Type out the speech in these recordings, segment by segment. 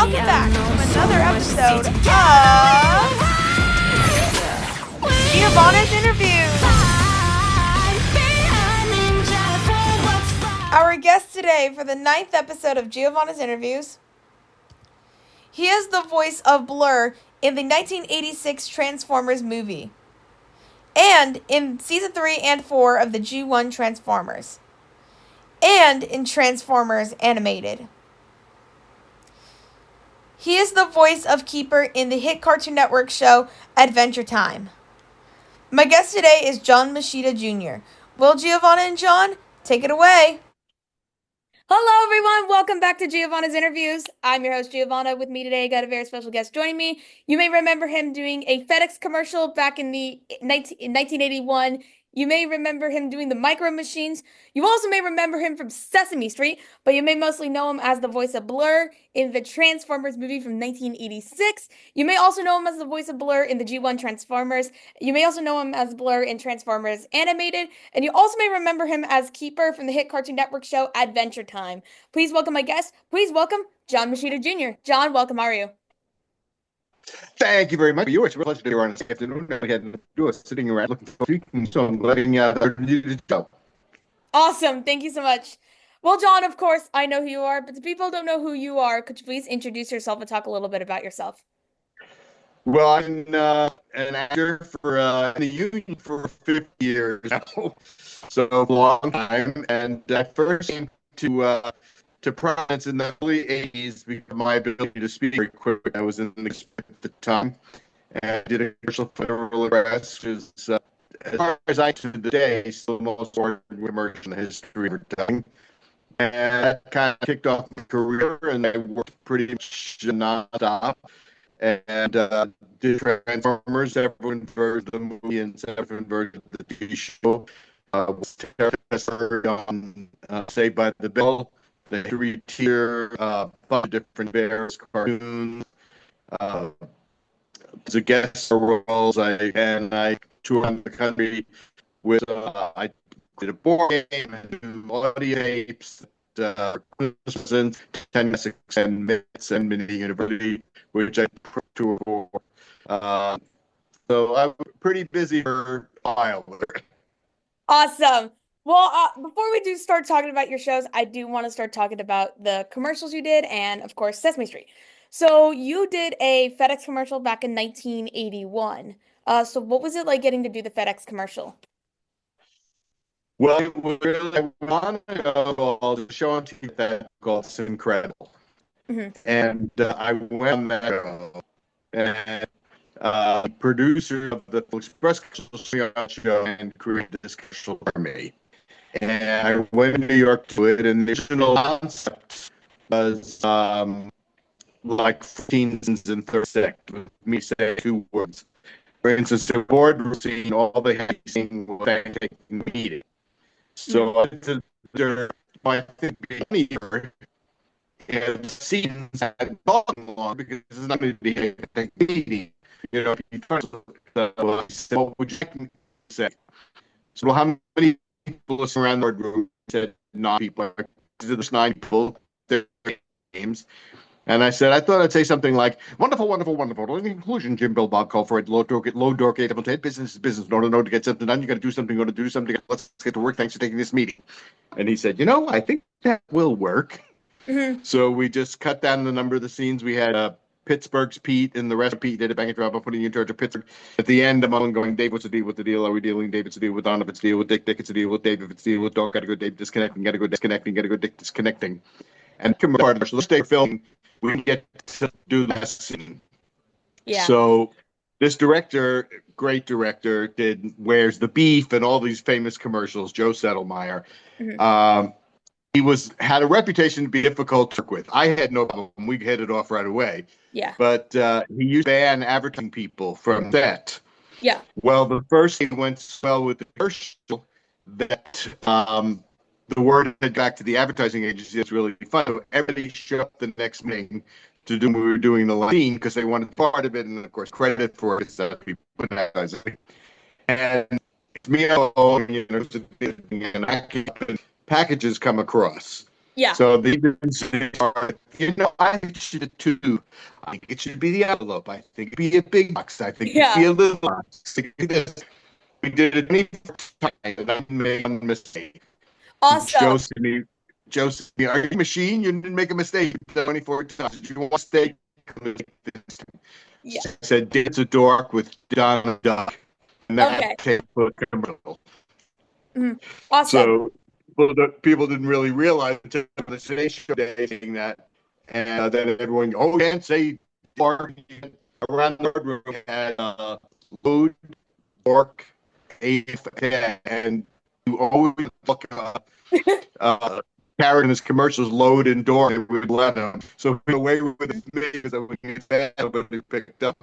welcome back to another episode of Giovanna's Interviews. Our guest today for the 9th episode of Giovanna's Interviews, he is the voice of Blurr in the 1986 Transformers movie, and in Season 3 and 4 of the G1 Transformers, and in Transformers Animated. He is the voice of Keeper in the hit Cartoon Network show Adventure Time. My guest today is John Moheda Jr. Will Giovanna and John take it away? Hello, everyone. Welcome back to Giovanna's Interviews. I'm your host, Giovanna. With me today, I got a very special guest joining me. You may remember him doing a FedEx commercial back in 1981. You may remember him doing the micromachines. You also may remember him from Sesame Street, but you may mostly know him as the voice of Blurr in the Transformers movie from 1986. You may also know him as the voice of Blurr in the G1 Transformers. You may also know him as Blurr in Transformers Animated. And you also may remember him as Keeper from the hit Cartoon Network show Adventure Time. Please welcome my guest. Please welcome John Moheda Jr. John, welcome. How are you? Thank you very much. It's a pleasure to be on this afternoon. I had to sitting around looking for speaking, so I'm glad you to show. Awesome. Thank you so much. Well, John, of course, I know who you are, but the people don't know who you are. Could you please introduce yourself and talk a little bit about yourself? Well, I'm an actor for in the union for 50 years now, so a long time. And I first came to prominence in the early 80s because of my ability to speak very quick. I was in the at the time, and I did a commercial for Federal Express, which is, as far as I to today, still the most important commercial in the history of advertising. And that kind of kicked off my career, and I worked pretty much nonstop. And did Transformers, everyone version of the movie, and everyone version of the TV show. Was terrorist on Saved by the Bell. The 3-tier, bunch of different various cartoons. As a guest roles, I toured around the country with. I did a board game and do audio tapes. Christmas 10 Classics and Myths and Mini University, which I toured for. So I'm pretty busy for a while. Awesome. Well, before we do start talking about your shows, I do want to start talking about the commercials you did and, of course, Sesame Street. So you did a FedEx commercial back in 1981. So what was it like getting to do the FedEx commercial? Well, it was really, I wanted to show on TV that called It's Incredible. Mm-hmm. And I went on that show, and producer of the Express show and created this commercial for me. And I went to New York to it, and the original concept was like 15 and 30 seconds, with me saying 2 words. For instance, the board scene, all they had seen was taking the meeting. So I think being and scenes had talking long because it's not going to be a meeting. You know, if you turn to what would you say? So how many people listen around the room? Said 9 people. There's 9 people. Their games. And I said, I thought I'd say something like, wonderful, wonderful, wonderful. In conclusion, Jim, Bill, Bob, call for it. Low door, gate, double tape. Business is business. No, to get something done. You got to do something. Going to do something. Let's get to work. Thanks for taking this meeting. And he said, I think that will work. Mm-hmm. So we just cut down the number of the scenes. We had Pittsburgh's Pete, and the rest of Pete did a bank drop. I'm putting you in charge of Pittsburgh. At the end, I'm on going, Dave, what's the deal with the deal? Are we dealing? Dave, it's a deal with Don. If it's a deal with Dick, it's a deal with Dave. If it's a deal with Dog, got to go Dave disconnecting, got to go disconnecting, got to go Dick disconnecting. And part of the stay filming, we get to do the scene. Yeah. So this director, great director, did Where's the Beef and all these famous commercials, Joe Settlemeyer. Mm-hmm. He had a reputation to be difficult to work with. I had no problem. We hit it off right away. Yeah. But he used to ban advertising people from that. Yeah. Well, the first thing went well with the commercial that the word had back to the advertising agency. It's really fun. So everybody showed up the next meeting to do what we were doing the scene because they wanted part of it, and of course credit for it is that people put advertising. And it's me alone, and packages come across. Yeah. So the agencies are, I should have two. I think it should be the envelope. I think it'd be a big box. I think it'd be Yeah. a little box. We did it many times, and I made one mistake. Awesome. Joe said to me, are you a machine? You didn't make a mistake. You did it 24 times. You want a mistake? I Yeah. said, Dance a Dork with Donald Duck. And Okay. that came for a commercial. Mhm. Awesome. So people didn't really realize until the Today Show day saying that. And then everyone, oh, can't say Dork. Around the room had Load, Dork, and you always look uh, carrying his commercials load and door and would let him. So the way with the millions that we get bad, but we picked up.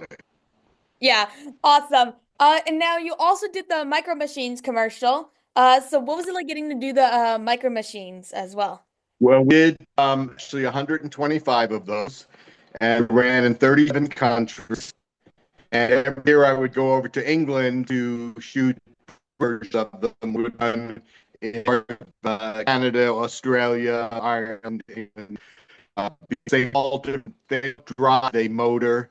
Yeah. Awesome. And now you also did the Micro Machines commercial. So what was it like getting to do the Micro Machines as well? Well, we did actually 125 of those and ran in 37 countries. And every year I would go over to England to shoot versions of them. We've done in Canada, Australia, Ireland, England. They alter, they drive, they motor,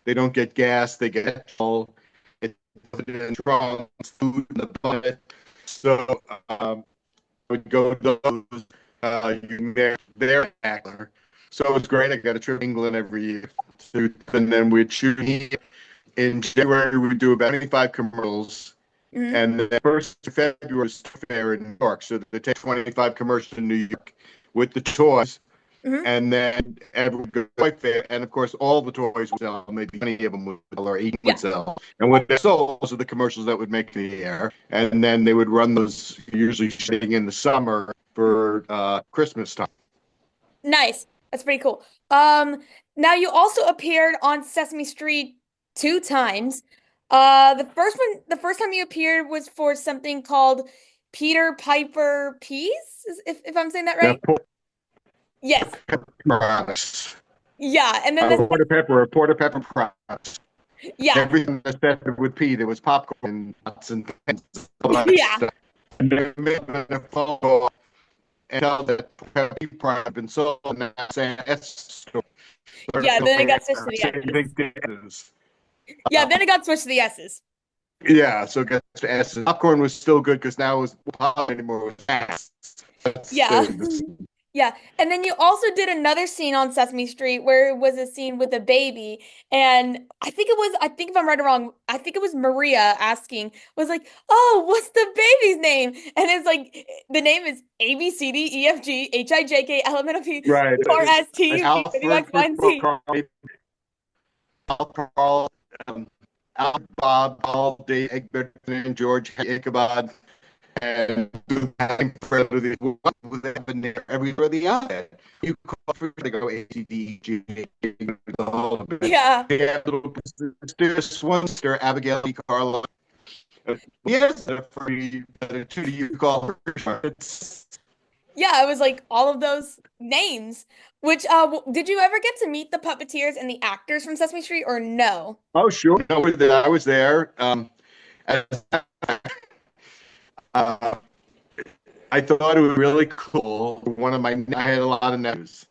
they don't get gas, they get petrol. It's strong food in the planet. So would go to those. You can get their actor. So it was great. I got a trip to England every year. And then we'd shoot here. In January, we'd do about 25 commercials. Hmm. And the first of February is fair in New York. So they take 25 commercials in New York with the toys. Hmm. And then everyone goes to the toy fair. And of course, all the toys would sell. Maybe 20 of them would sell, or 8 Yeah. would sell. And when they sold, those are the commercials that would make the air. And then they would run those, usually shooting in the summer for Christmas time. Nice. That's pretty cool. Now you also appeared on Sesame Street two times. The first time you appeared was for something called Peter Piper Peas, if I'm saying that Now, right? Yes. products. Yeah. And then Porter Pepper products. yeah. Everything that started with P, there was popcorn, nuts, and pens, all that Yeah. stuff. And they made a photo and tell that Pepper product had been sold in the S store. Yeah. Then it got switched to the S's. Yeah. Then it got switched to the S's. Yeah, so it got to S. Popcorn was still good because now it was pop anymore. It was fast. Yeah. Yeah. And then you also did another scene on Sesame Street where it was a scene with a baby. And I think if I'm right or wrong, I think it was Maria asking, was like, oh, what's the baby's name? And it's like, the name is A, B, C, D, E, F, G, H, I, J, K, L, M, N, O, P, Right. Q, R, S, T, U, V, W, Alfred, X, Y, and Z. Paul, Al, Bob, Paul, Dave, Egbert, and George Ichabod, and what was happening there everywhere the outlet. You call for they go A C D G the whole of it. Yeah. They have little sister, one sister, Abigail E. Carlo. Yes, for you, two you call her. Yeah, it was like all of those names. Which did you ever get to meet the puppeteers and the actors from Sesame Street or no? Oh, sure. No, I was there. As, uh, I thought it was really cool. I had a lot of nephews.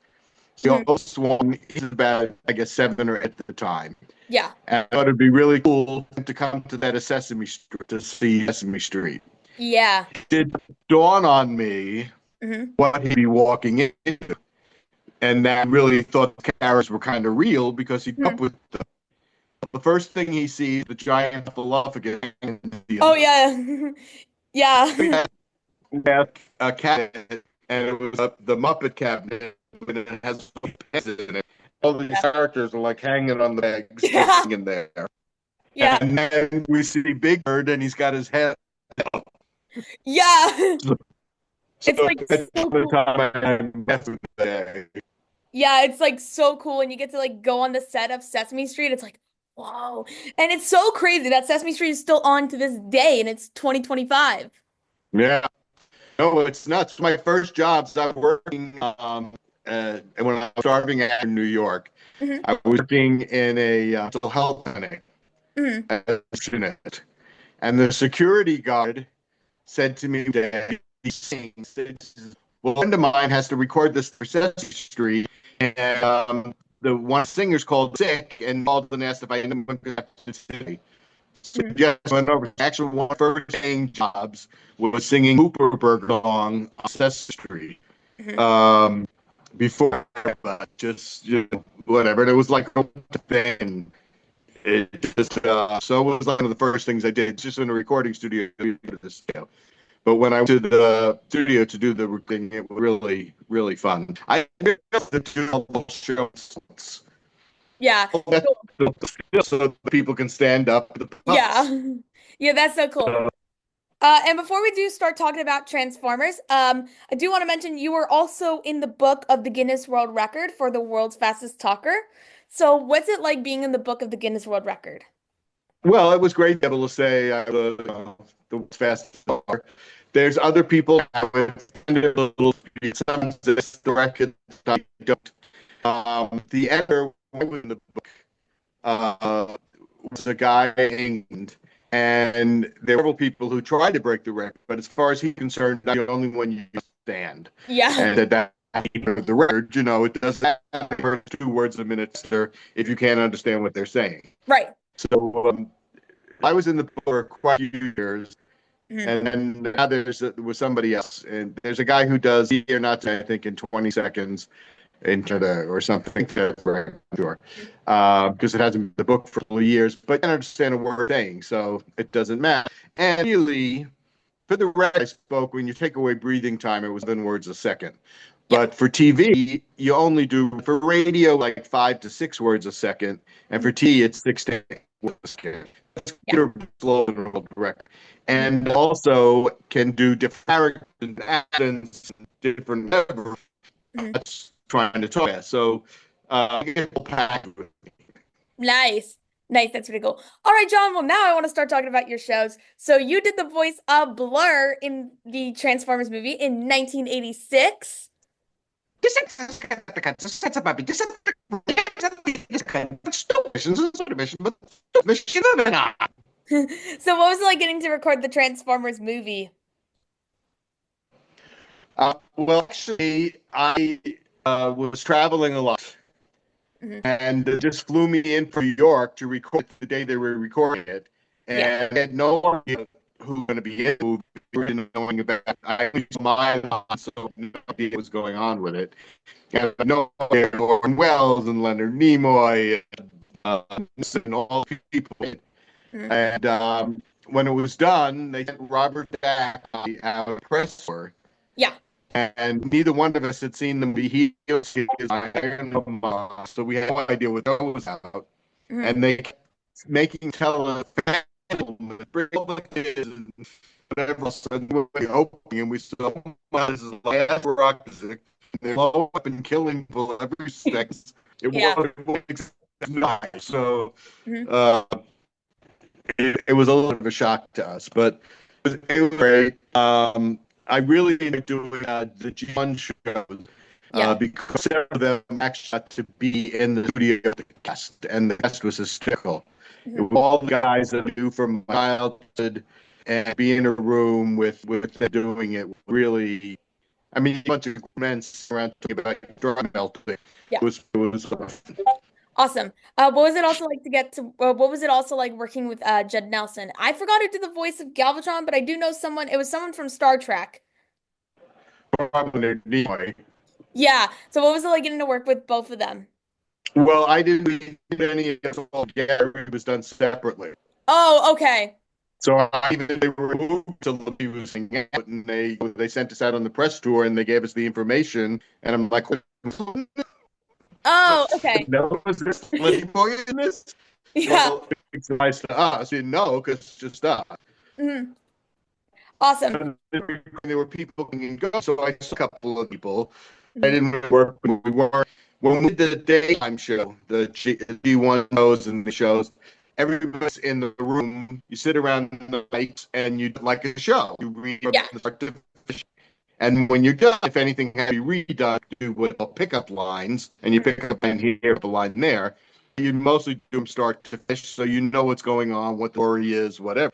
The Mhm. oldest one, he's about, I guess, 7 or 8 at the time. Yeah. And I thought it'd be really cool to come to that Sesame Street to see Sesame Street. Yeah. It did dawn on me Hmm. what he'd be walking into. And that really thought the characters were kind of real because he grew up with them. The first thing he sees, the giant Falafel. Oh yeah. Yeah. We had a cabinet, and it was the Muppet cabinet, and it has pens in it. All these characters are like hanging on the legs, Yeah. in there. Yeah. And then we see Big Bird, and he's got his head. Yeah. So It's like that's so the cool. time I'm there. Yeah, it's like so cool and you get to like go on the set of Sesame Street. It's like, whoa. And it's so crazy that Sesame Street is still on to this day and it's 2025. Yeah. No, it's nuts. My first jobs, I was working when I was starving out in New York. Hmm. I was working in a mental health clinic, Hmm. and the security guard said to me that these things, Well, a friend of mine has to record this for Sesame Street, and the one singer's called sick and called and asked if I ended up to city. So Mhm. just went over. Actually, one of her first paying jobs was singing Hooper Burger song on Sesame Street. Mhm. Um, before, but just whatever. And it was like a thing. It just so it was like one of the first things I did, just in a recording studio. But when I went to the studio to do the thing, it was really, really fun. I did the two shows Yeah. so that people can stand up to the pups. Yeah. Yeah, that's so cool. And before we do start talking about Transformers, I do want to mention you were also in the book of the Guinness World Record for the world's fastest talker. So, what's it like being in the book of the Guinness World Record? Well, it was great to be able to say the fast car. There's other people with little the record. I don't. The editor in the book was a guy in England, and there were several people who tried to break the record, but as far as he's concerned, you're the only one you stand. Yeah. And that the record, it does that for 2 words a minute, sir, if you can't understand what they're saying. Right. So I was in the book for quite a few years, Mhm. and then now was somebody else, and there's a guy who does or not, I think, in 20 seconds into or something. Sure, because it hasn't been the book for years, but I don't understand a word saying, so it doesn't matter. And really, for the rest, I spoke when you take away breathing time, it was 7 words a second. Yeah. But for TV, you only do for radio like 5 to 6 words a second, and for TV, it's 6 to 8 words a second. Yeah. Slow and direct, and also can do different accents, different whatever. Mhm. That's trying to talk. So, Nice. Nice. That's pretty cool. All right, John. Well, now I want to start talking about your shows. So, you did the voice of Blurr in the Transformers movie in 1986. So, what was it like getting to record the Transformers movie? Well, actually, I was traveling a lot, Mhm. and they just flew me in from New York to record the day they were recording it, Yeah. and I had no idea who was going to be in the movie. We didn't knowing about it. I was my line, so no idea what was going on with it. And I know Orson Welles and Leonard Nimoy and all these people. Mhm. And when it was done, they sent Robert back out of press tour. Yeah. And neither one of us had seen them be healed. So we had no idea what that was about. Mhm. And they kept making tell us bring all the kids and whatever else. And we were opening, and we saw, this is last rock music. They're low up and killing people every second. It Yeah. was nice. So Mhm. it was a little bit of a shock to us, but it was great. I really enjoyed doing the G1 shows Yeah. because several of them actually got to be in the studio with the cast, and the cast was hysterical. It was all the guys that I knew from my childhood, and be in a room with them doing it really. I mean, a bunch of men around talking about drum melting. Yeah. It was Awesome. What was it also like to get to? What was it also like working with Judd Nelson? I forgot who did the voice of Galvatron, but I do know someone. It was someone from Star Trek. probably anyway. Yeah. So what was it like getting to work with both of them? Well, I didn't do any of it all together. It was done separately. Oh, okay. So they were moved to he was hanging out, and they sent us out on the press tour, and they gave us the information, and I'm like, Oh, okay. no, was this Lady Boy in this? Yeah. Well, it's nice to us. I didn't know because it's just us. Mhm. Awesome. And there were people coming and go, so I saw a couple of people. I Mhm. didn't work when we weren't. When we did the daytime show, the G1 shows and the shows, everybody's in the room. You sit around the lights and you like a show. You read from Yeah. start to finish. And when you're done, if anything has to be redone, do what called pickup lines, and you pick up and here, a line there. You mostly do them start to finish, so you know what's going on, what the story is, whatever.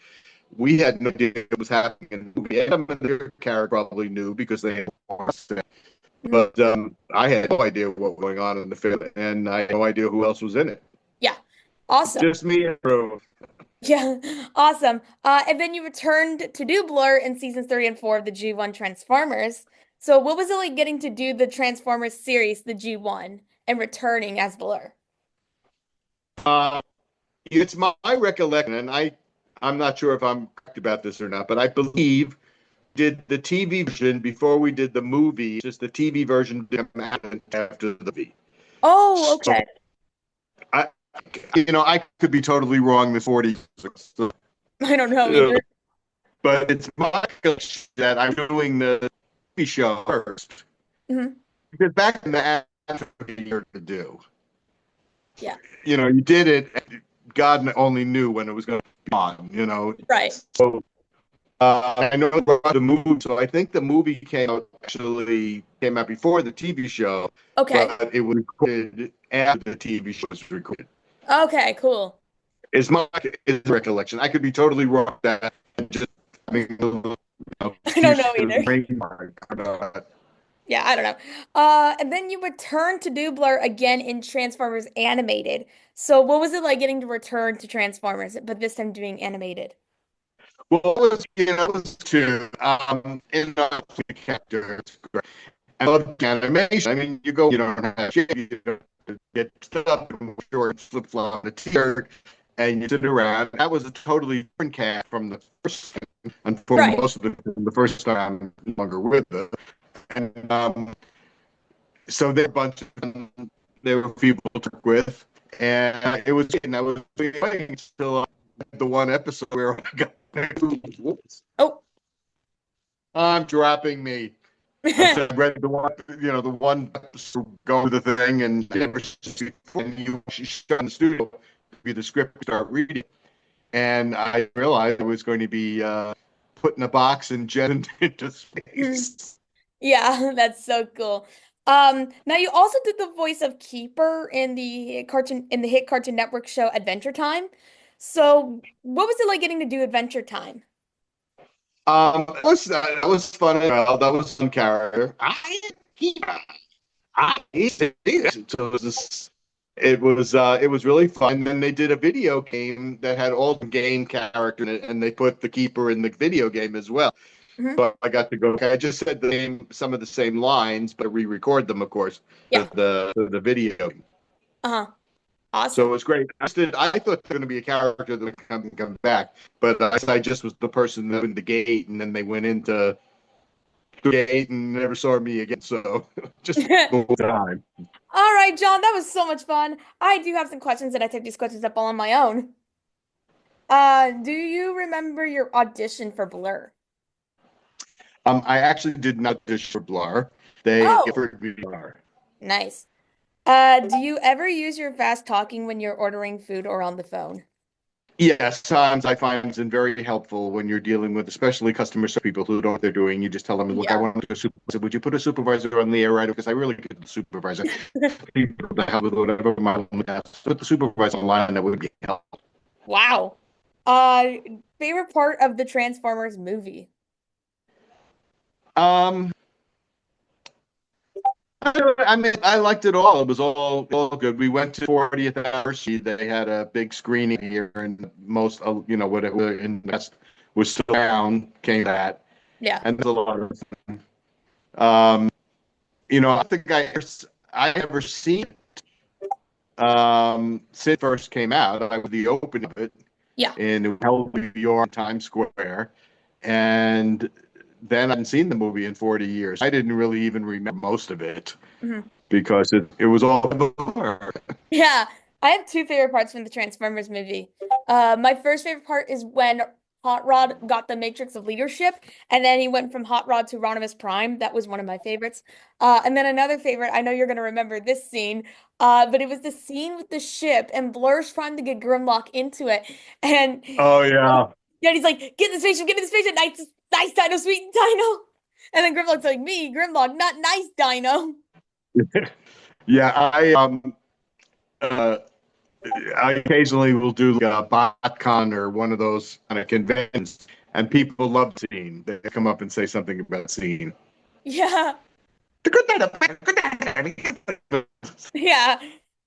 we had no idea what was happening in the movie. Adam and their character probably knew because they had watched it. Mhm. But I had no idea what was going on in the film, and I had no idea who else was in it. Yeah. Awesome. Just me and Rose. Yeah. Awesome. And then you returned to do Blur in seasons 3 and 4 of the G1 Transformers. So what was it like getting to do the Transformers series, the G1, and returning as Blur? Uh, it's my recollection, and I'm not sure if I'm correct about this or not, but I believe did the TV version before we did the movie. Just the TV version didn't happen after the movie. Oh, So okay. I, I could be totally wrong. The 40s, so, I don't know uh, either. but it's my recollection that I'm doing the TV show first Hmm. because back in the after year to do. Yeah. You did it. God only knew when it was going to be on. Right. So I know about the movie, so I think the movie came out before the TV show, Okay. but it was recorded after the TV show was recorded. Okay, cool. Is recollection. I could be totally wrong with that. Just I mean, I don't know either. trademark. Yeah, I don't know. And then you returned to do Blur again in Transformers Animated. So what was it like getting to return to Transformers, but this time doing animated? Well, it was too in the character. It's great. I love the animation. I mean, you don't have shit, you don't get stuff in short flip flop the t-shirt, and you sit around. That was a totally different cast from the first, and for Right. most of the first time, I'm no longer with them. And so they're a bunch of them, there were people to work with, and I was waiting until the one episode where I got. Whoops. Oh. I'm dropping me. I said, read the one go to the thing, and you start in the studio, be the script, start reading, and I realized I was going to be put in a box and jetted into space. Yeah, that's so cool. Now you also did the voice of Keeper in the hit Cartoon Network show Adventure Time. So what was it like getting to do Adventure Time? That was fun. That was some character. I hated it. So it was really fun. Then they did a video game that had all the game character in it, and they put the keeper in the video game as well. Hmm. So I got to go. Okay, I just said some of the same lines, but re-record them, of course, Yeah. the video. Uh-huh. So it Awesome. was great. I thought there was going to be a character that would come back, but I just was the person that opened the gate, and then they went into the gate and never saw me again. So just the whole time. All right, John, that was so much fun. I do have some questions and I typed these questions up all on my own. Do you remember your audition for Blur? I actually did not dish for Blur. They Oh, offered me Blur. nice. Do you ever use your fast talking when you're ordering food or on the phone? Yes, sometimes I find it's very helpful when you're dealing with, especially customer service people who don't know what they're doing. You just tell them, "Look, I Yeah. want a supervisor. Would you put a supervisor on the air right?" Because I really could the supervisor. People to help with whatever my put the supervisor online. That would be helpful. Wow. Uh, Favorite part of the Transformers movie? Um, I mean, I liked it all. It was all good. We went to 40th anniversary. They had a big screening here, and most, what it was in West was still around. Came that, Yeah. and there's a lot of, um, I think I ever seen it since it first came out. I was the opening of it Yeah. in New York, Times Square, and then I hadn't seen the movie in 40 years. I didn't really even remember most of it Mhm. because it was all blur. Yeah. I have two favorite parts from the Transformers movie. My first favorite part is when Hot Rod got the Matrix of Leadership, and then he went from Hot Rod to Rodimus Prime. That was one of my favorites. And then another favorite, I know you're gonna remember this scene, but it was the scene with the ship, and Blur's trying to get Grimlock into it, and Oh yeah. yeah, he's like, get in the spaceship, nice, nice Dino, sweet Dino. And then Grimlock's like, me, Grimlock, not nice Dino. Yeah, uh, I occasionally will do like a BotCon or one of those kind of conventions, and people love Scene. They come up and say something about Scene. Yeah. The good night of good night. Yeah.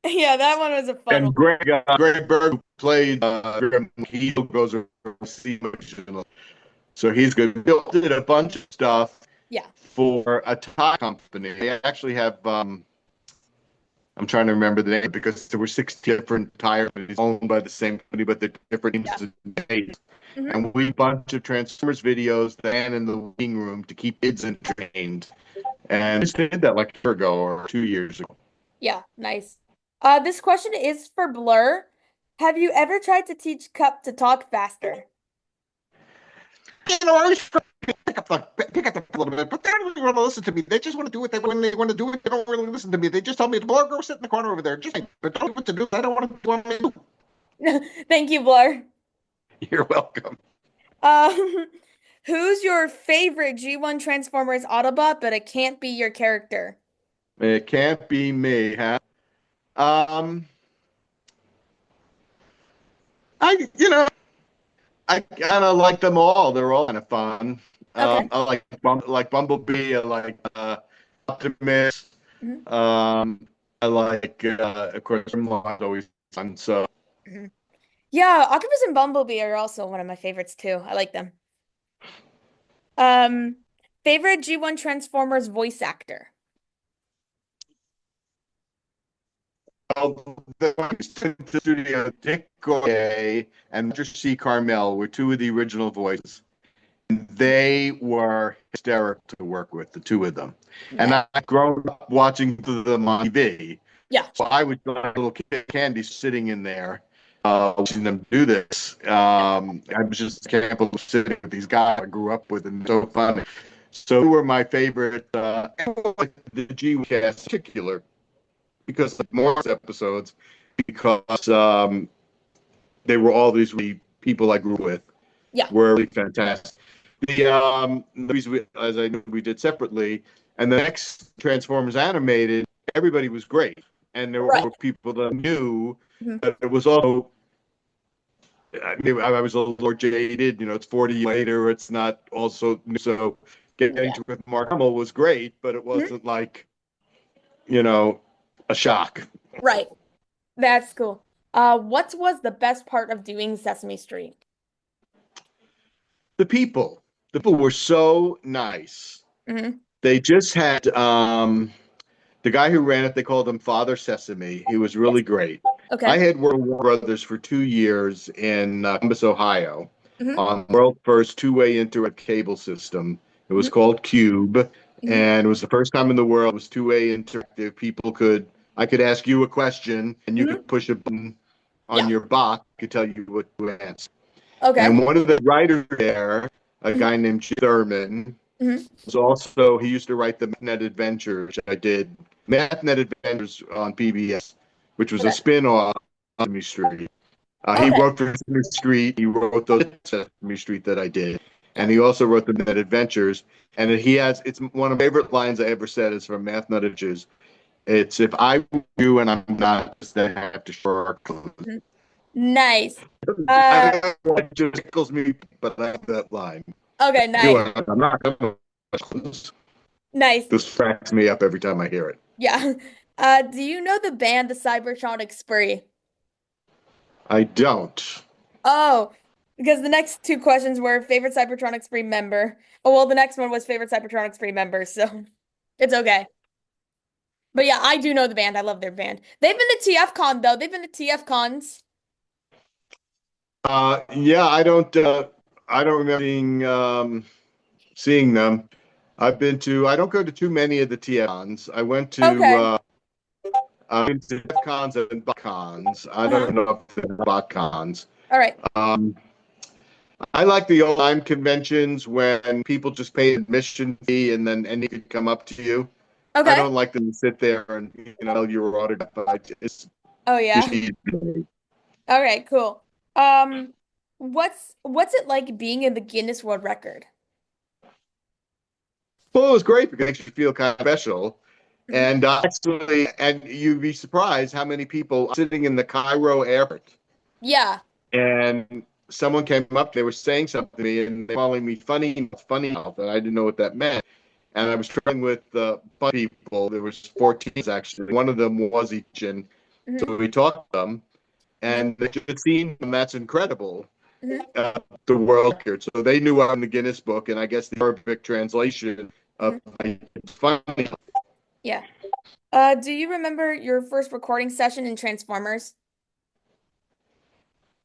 Yeah, that one was a fun one. And Greg Berg who played he goes over so he's good. Bill did a bunch of stuff Yeah. for a tire company. They actually have I'm trying to remember the name because there were six different tire companies owned by the same company, but they're different Yeah. names and days. Hmm. And we bunch of Transformers videos that ran in the waiting room to keep kids entertained. And just did that like a year ago or 2 years ago. Yeah, nice. This question is for Blur. Have you ever tried to teach Cup to talk faster? You know, I was pick up a little bit, but they don't really want to listen to me. They just want to do it when they want to do it. They don't really listen to me. They just tell me, "Blur, go sit in the corner over there." Just but tell me what to do. I don't want to do it. Thank you, Blur. You're welcome. Um, who's your favorite G1 Transformers Autobot, but it can't be your character? It can't be me, huh? Um, I kind of like them all. They're all kind of fun. Okay. I like Bumblebee. I like Optimus. Mhm. I like, of course, Grimlock's always fun. So, Mhm. Yeah, Octopus and Bumblebee are also one of my favorites too. I like them. Um, favorite G1 Transformers voice actor? the studio, Dick Goyer and Roger C. Carmel were two of the original voices. They were hysterical to work with, the two of them. And Nice. I've grown up watching them on TV. Yeah. So I was a little kid, Candy, sitting in there, watching them do this. Yeah. I was just can't believe sitting with these guys I grew up with, and so funny. So they were my favorite, the G cast in particular, because of more episodes, because they were all these people I grew up with Yeah. were really fantastic. The as I knew we did separately, and the next Transformers animated, everybody was great, and there Right. were people that knew Mhm. that it was also. I was a little more jaded, it's 40 years later. It's not also so getting Yeah. to with Mark Hamill was great, but it Mhm. wasn't like you know a shock. Right. That's cool. What was the best part of doing Sesame Street? The people, the people were so nice. Hmm. They just had the guy who ran it, they called him Father Sesame. He was Yes. really great. I Okay. had World War Brothers for 2 years in Columbus, Ohio, Hmm. on the world's first two-way internet cable system. It was Hmm. called Cube, Hmm. and it was the first time in the world it was two-way interactive. I could ask you a question, and you Hmm. could push a button on Yeah. your box. It could tell you what to answer. Okay. And one of the writers there, a Hmm. guy named Thurman, Hmm. was also he used to write the MathNet Adventures, which I did. MathNet Adventures on PBS, which was a Okay. spin-off of Sesame Street. He Okay. wrote for Sesame Street. He wrote those Sesame Street that I did, and Yeah. he also wrote the Net Adventures. And it's one of my favorite lines I ever said is from MathNet Adventures. It's if I were you and I'm not, then I have to shore our clothes. Mhm. Nice. I Uh, don't know why it just tickles me, but I like that line. okay, You nice. and I'm not going to clothes. Nice. This cracks me up every time I hear it. Yeah. Do you know the band The Cybertronic Spree? I don't. Oh, because the next two questions were favorite Cybertronic Spree member. Oh, well, the next one was favorite Cybertronic Spree member, so it's okay. But yeah, I do know the band. I love their band. They've been to TF Con though. They've been to TF Cons. Yeah, I don't remember seeing them. I don't go to too many of the TFCons. Okay. I've been to TFCons and BotCons. I Uh-huh. don't know if they're BotCons. All right. Um, I like the old time conventions when people just pay admission fee and then any could come up to you. I Okay. don't like them to sit there and tell your autograph, but Oh just yeah. All right, cool. Um, what's it like being in the Guinness World Record? well, it was great because it makes you feel kind of special. Hmm. And actually, and you'd be surprised how many people are sitting in the Cairo airport. Yeah. And someone came up, they were saying something to me, and they were calling me funny enough, and I didn't know what that meant. And I was traveling with funny people. There was 14 actually. One of them was Egyptian, Hmm. so we talked to them, Hmm. and they just seen them. That's incredible. Hmm. The world record. So they knew I'm in the Guinness Book, and I guess the Arabic translation Hmm. of it's funny. Yeah. Do you remember your first recording session in Transformers?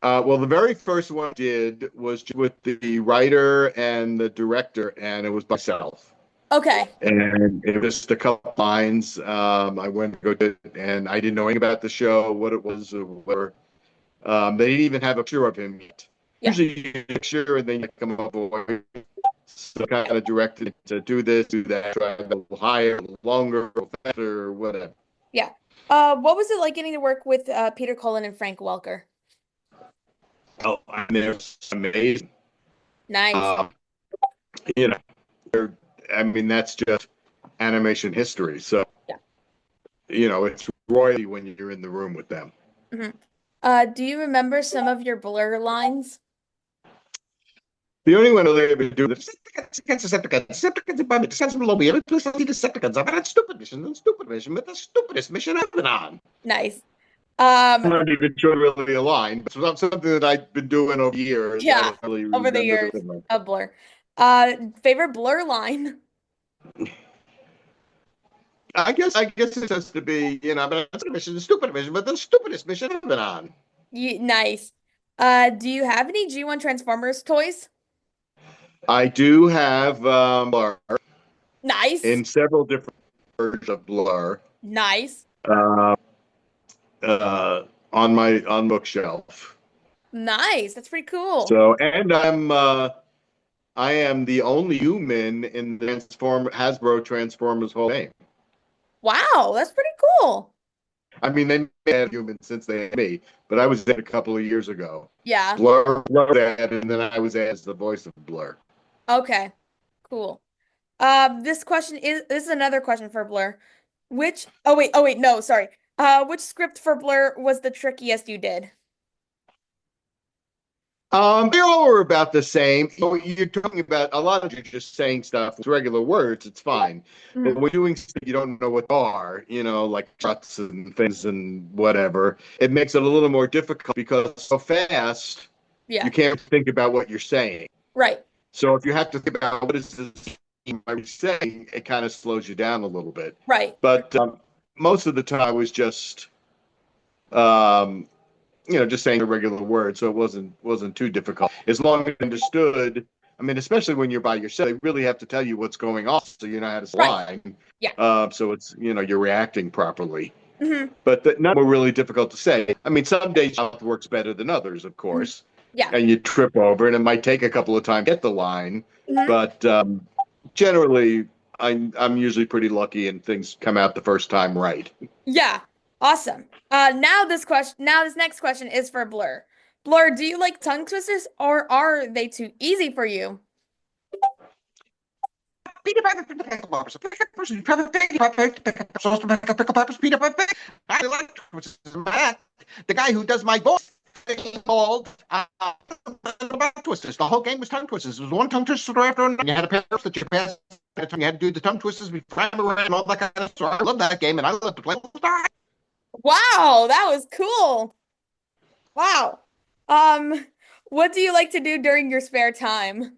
Well, the very first one I did was with the writer and the director, and it was myself. Okay. And it was just a couple lines. I went to go to it, and I didn't know anything about the show, what it was, or whatever. They didn't even have a picture of him yet. Yeah. Usually, you get a picture, and then you come up with so kind of directed to do this, do that, try a little higher, a little longer, a little faster, whatever. Yeah. What was it like getting to work with Peter Cullen and Frank Welker? Oh, I mean, it's amazing. Nice. Um, you know, I mean, that's just animation history. So, Yeah. it's royalty when you're in the room with them. Hmm. Do you remember some of your Blur lines? The only one they ever do the Department sends below me. Every place I see Decepticons. I've had stupid mission, but the stupidest mission I've been on. Nice. I'm Um, not even sure really a line, but it's something that I've been doing over years. I yeah, don't really over the remember years the much. of Blur. Favorite Blur line? I guess it has to be, but it's a mission, the stupid mission, but the stupidest mission I've been on. Nice. Do you have any G1 Transformers toys? I do have Blur Nice. in several different versions of Blur Nice. uh, on my bookshelf. Nice. That's pretty cool. So, and I am the only human in the Hasbro Transformers Hall of Fame. Wow, that's pretty cool. I mean, they had humans since they had me, but I was dead a couple of years ago. Yeah. Blur was dead, and then I was as the voice of Blur. Okay. Cool. This is another question for Blur. Oh wait, no, sorry. Which script for Blur was the trickiest you did? They all were about the same. You're talking about a lot of you just saying stuff with regular words. It's fine, but Mhm. when you're doing stuff you don't know what they are, like trucks and things and whatever. It makes it a little more difficult because so fast you Yeah. can't think about what you're saying. Right. So if you have to think about what is this I'm saying, it kind of slows you down a little bit. Right. But most of the time I was just um, just saying a regular word, so it wasn't too difficult. As long as I understood, I mean, especially when you're by yourself, they really have to tell you what's going on, so you know how to Right. slide. Yeah. So it's you're reacting properly. Hmm. But none were really difficult to say. I mean, some days mouth works better than others, of Hmm. course, Yeah. and you trip over, and it might take a couple of times to get the line. Hmm. But generally, I'm usually pretty lucky, and things come out the first time right. Yeah. Awesome. Now this next question is for Blur. Blur, do you like tongue twisters or are they too easy for you? Peter Piper, I like the guy who does my voice called twisters. The whole game was tongue twisters. It was one tongue twister after another. You had to pass that you passed. You had to do the tongue twisters before and all that kind of stuff. I love that game, and I love to play all the time. Wow, that was cool. Wow. Um, what do you like to do during your spare time?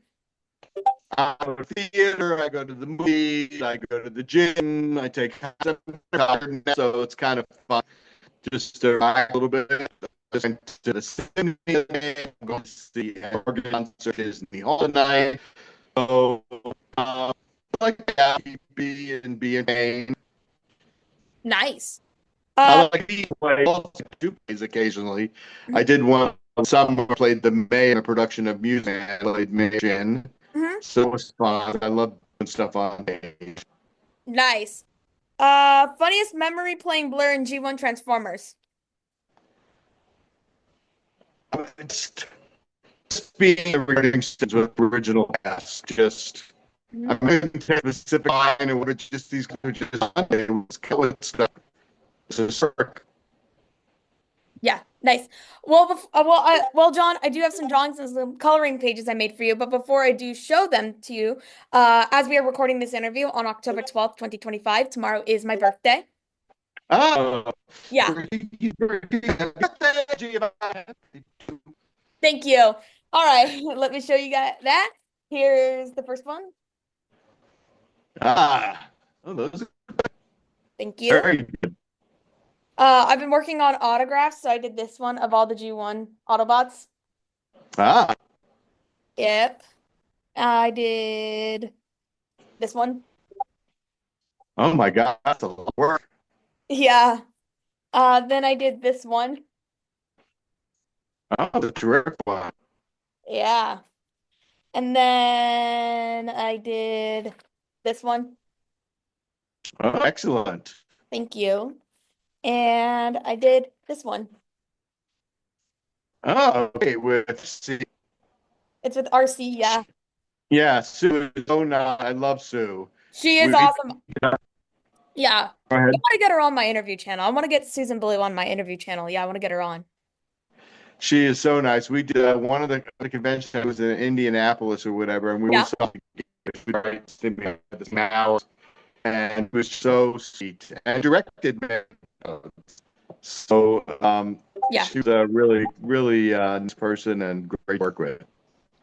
I go to the theater, I go to the movies, I go to the gym, I take so it's kind of fun just to relax a little bit. Listen to the cinema, I'm going to see an organ concert in the hall tonight. So, like that, be in pain. Nice. I Uh, like to play do plays occasionally. I did one summer played the May in a production of music. I played Mission. mhm. So it was fun. I love doing stuff on stage. Nice. Funniest memory playing Blur in G1 Transformers. Just being a recording with original cast, just Mhm. I'm in a specific line, and it's just these are just on it. It was killing stuff. So sorry. Yeah, nice. Well, John, I do have some drawings and some coloring pages I made for you. But before I do show them to you, as we are recording this interview on October 12th, 2025, tomorrow is my birthday. Oh, Yeah, thank you. All right, let me show you guys that. Here's the first one. oh, those are Thank you. very good. I've been working on autographs, so I did this one of all the G1 Autobots. Ah, Yep. I did this one. oh my God, that's a lot of work. Yeah. Then I did this one. Oh, the terrific one. Yeah. And then I did this one. Oh, excellent. Thank you. And I did this one. Oh, okay, with C. It's with RC, yeah. Yeah, Sue is so nice. I love Sue. She is We, awesome. Yeah. go I ahead. want to get her on my interview channel. I want to get Susan Blue on my interview channel. Yeah, I want to get her on. She is so nice. We did one of the conventions that was in Indianapolis or whatever, and we Yeah. saw this mouse, and it was so sweet and directed. So Yeah. she was a really, really nice person and great to work with.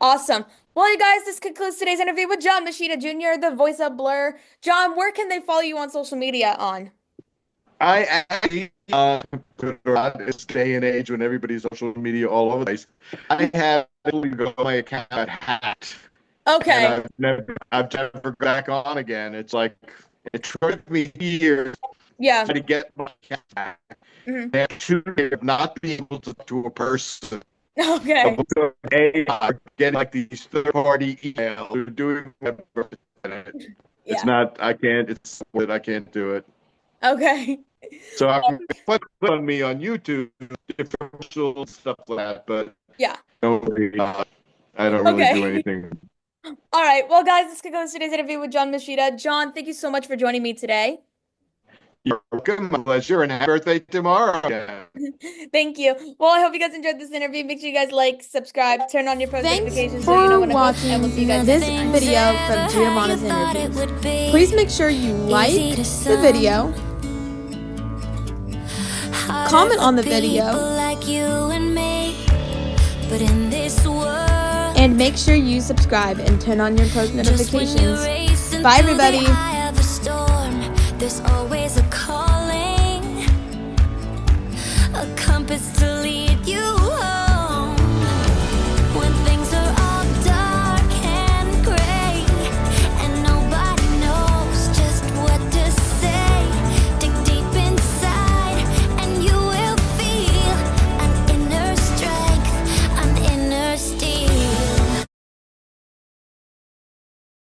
Awesome. Well, you guys, this concludes today's interview with John Moheda Jr., the voice of Blurr. John, where can they follow you on social media on? I actually, this day and age when everybody's social media all over the place, I have literally go to my account hacked, and Okay. I've never got back on again. It's like it took me years Yeah. to get my account back. Mhm. And 2 years of not being able to talk to a person. Okay. Getting like these third-party emails, or doing whatever. It's Yeah. not. I can't. It's I can't do it. Okay. So I'm put on me on YouTube, different stuff like that, but Yeah. I don't really do Okay. anything. All right. Well, guys, this concludes today's interview with John Moheda. John, thank you so much for joining me today. You're welcome, my pleasure, and happy birthday tomorrow. Yeah. Thank you. Well, I hope you guys enjoyed this interview. Make sure you guys like, subscribe, turn on your post Thanks notifications so you know for when I post, and we'll see you guys watching next this time. video from Giovanna's interview. Please make sure you like the video, comment on the video, and make sure you subscribe and turn on your post notifications. Bye, everybody. There's always a